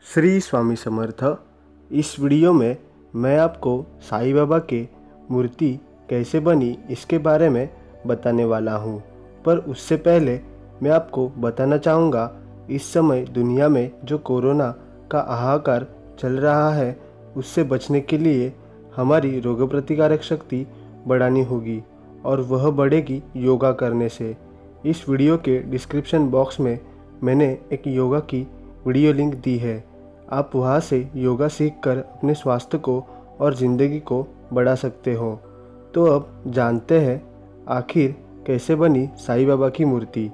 श्री स्वामी समर्थ। इस वीडियो में मैं आपको साईं बाबा के मूर्ति कैसे बनी इसके बारे में बताने वाला हूँ। पर उससे पहले मैं आपको बताना चाहूँगा, इस समय दुनिया में जो कोरोना का हाहाकार चल रहा है उससे बचने के लिए हमारी रोग प्रतिकारक शक्ति बढ़ानी होगी और वह बढ़ेगी योगा करने से। इस वीडियो के डिस्क्रिप्शन बॉक्स में मैंने एक योगा की वीडियो लिंक दी है। आप वहां से योगा सीखकर अपने स्वास्थ्य को और ज़िंदगी को बढ़ा सकते हो। तो अब जानते हैं आखिर कैसे बनी साईं बाबा की मूर्ति।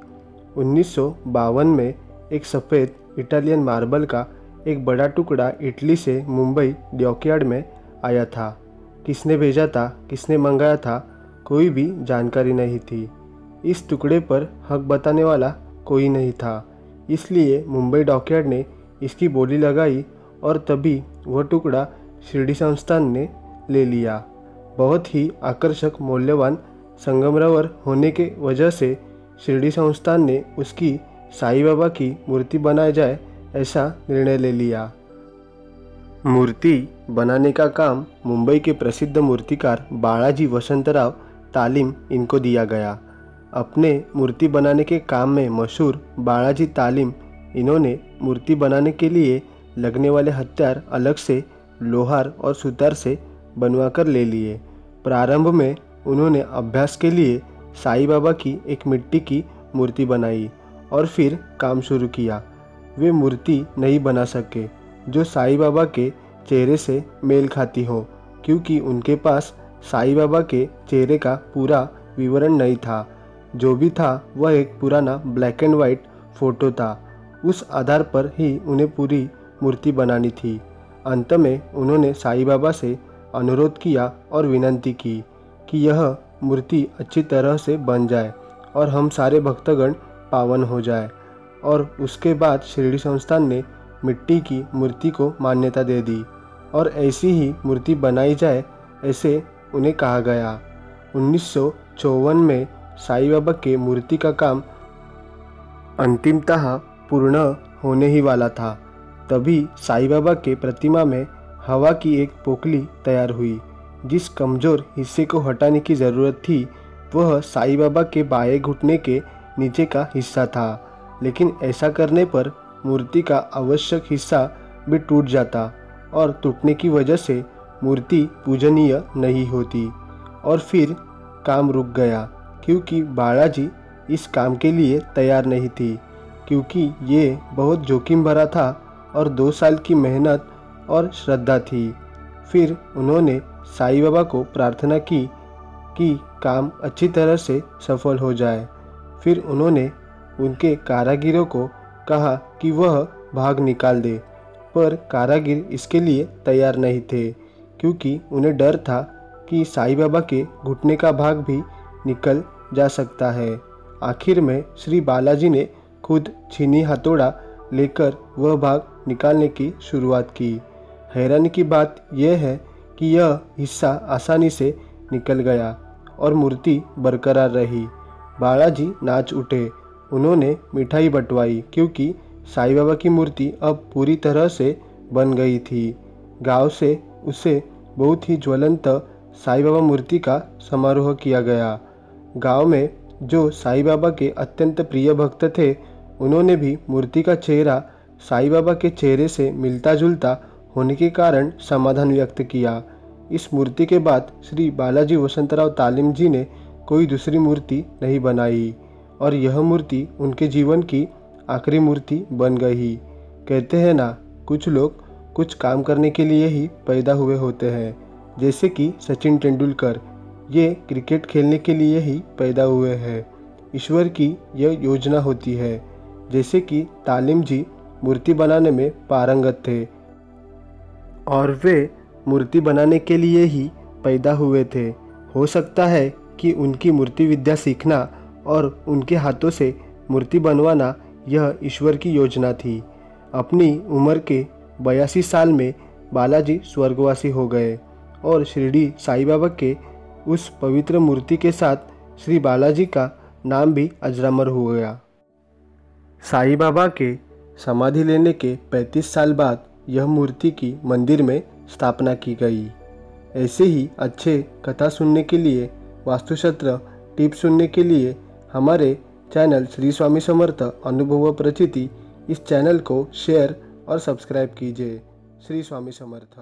1952 में एक सफ़ेद इटालियन मार्बल का एक बड़ा टुकड़ा इटली से मुंबई डॉकयार्ड में आया था। किसने भेजा था, किसने मंगाया था, कोई भी जानकारी नहीं थी। इस टुकड़े पर हक बताने वाला कोई नहीं था, इसलिए मुंबई डॉकयार्ड ने इसकी बोली लगाई और तभी वह टुकड़ा शिरडी संस्थान ने ले लिया। बहुत ही आकर्षक मूल्यवान संगमरवर होने के वजह से शिरडी संस्थान ने उसकी साईं बाबा की मूर्ति बनाई जाए ऐसा निर्णय ले लिया। मूर्ति बनाने का काम मुंबई के प्रसिद्ध मूर्तिकार बालाजी वसंतराव तालीम इनको दिया गया। अपने मूर्ति बनाने के काम में मशहूर बालाजी तालीम इन्होंने मूर्ति बनाने के लिए लगने वाले हथियार अलग से लोहार और सुतार से बनवा कर ले लिए। प्रारंभ में उन्होंने अभ्यास के लिए साईं बाबा की एक मिट्टी की मूर्ति बनाई और फिर काम शुरू किया। वे मूर्ति नहीं बना सके जो साईं बाबा के चेहरे से मेल खाती हो, क्योंकि उनके पास साईं बाबा के चेहरे का पूरा विवरण नहीं था। जो भी था वह एक पुराना ब्लैक एंड वाइट फ़ोटो था। उस आधार पर ही उन्हें पूरी मूर्ति बनानी थी। अंत में उन्होंने साईं बाबा से अनुरोध किया और विनती की कि यह मूर्ति अच्छी तरह से बन जाए और हम सारे भक्तगण पावन हो जाए। और उसके बाद शिरडी संस्थान ने मिट्टी की मूर्ति को मान्यता दे दी और ऐसी ही मूर्ति बनाई जाए ऐसे उन्हें कहा गया। 1954 में साईं बाबा के मूर्ति का काम अंतिमतः पूर्ण होने ही वाला था। तभी साईं बाबा के प्रतिमा में हवा की एक पोकली तैयार हुई। जिस कमज़ोर हिस्से को हटाने की ज़रूरत थी वह साईं बाबा के बाएं घुटने के नीचे का हिस्सा था, लेकिन ऐसा करने पर मूर्ति का आवश्यक हिस्सा भी टूट जाता और टूटने की वजह से मूर्ति पूजनीय नहीं होती और फिर काम रुक गया, क्योंकि बालाजी इस काम के लिए तैयार नहीं थी, क्योंकि ये बहुत जोखिम भरा था और 2 साल की मेहनत और श्रद्धा थी। फिर उन्होंने साईं बाबा को प्रार्थना की कि काम अच्छी तरह से सफल हो जाए। फिर उन्होंने उनके कारागिरों को कहा कि वह भाग निकाल दे, पर कारागिर इसके लिए तैयार नहीं थे, क्योंकि उन्हें डर था कि साईं बाबा के घुटने का भाग भी निकल जा सकता है। आखिर में श्री बालाजी ने खुद छीनी हथौड़ा लेकर वह भाग निकालने की शुरुआत की। हैरानी की बात यह है कि यह हिस्सा आसानी से निकल गया और मूर्ति बरकरार रही। बालाजी नाच उठे। उन्होंने मिठाई बंटवाई, क्योंकि साईं बाबा की मूर्ति अब पूरी तरह से बन गई थी। गांव से उसे बहुत ही ज्वलंत साईं बाबा मूर्ति का समारोह किया गया। गांव में जो साईं बाबा के अत्यंत प्रिय भक्त थे, उन्होंने भी मूर्ति का चेहरा साईं बाबा के चेहरे से मिलता जुलता होने के कारण समाधान व्यक्त किया। इस मूर्ति के बाद श्री बालाजी वसंतराव तालीम जी ने कोई दूसरी मूर्ति नहीं बनाई और यह मूर्ति उनके जीवन की आखिरी मूर्ति बन गई। कहते हैं ना, कुछ लोग कुछ काम करने के लिए ही पैदा हुए होते हैं, जैसे कि सचिन तेंदुलकर, ये क्रिकेट खेलने के लिए ही पैदा हुए हैं। ईश्वर की यह योजना होती है। जैसे कि तालीम जी मूर्ति बनाने में पारंगत थे और वे मूर्ति बनाने के लिए ही पैदा हुए थे। हो सकता है कि उनकी मूर्ति विद्या सीखना और उनके हाथों से मूर्ति बनवाना यह ईश्वर की योजना थी। अपनी उम्र के 82 साल में बालाजी स्वर्गवासी हो गए और शिरडी साईं बाबा के उस पवित्र मूर्ति के साथ श्री बालाजी का नाम भी अजरामर हो गया। साईं बाबा के समाधि लेने के 35 साल बाद यह मूर्ति की मंदिर में स्थापना की गई। ऐसे ही अच्छे कथा सुनने के लिए, वास्तुशास्त्र टिप्स सुनने के लिए हमारे चैनल श्री स्वामी समर्थ अनुभव व प्रचिति इस चैनल को शेयर और सब्सक्राइब कीजिए। श्री स्वामी समर्थ।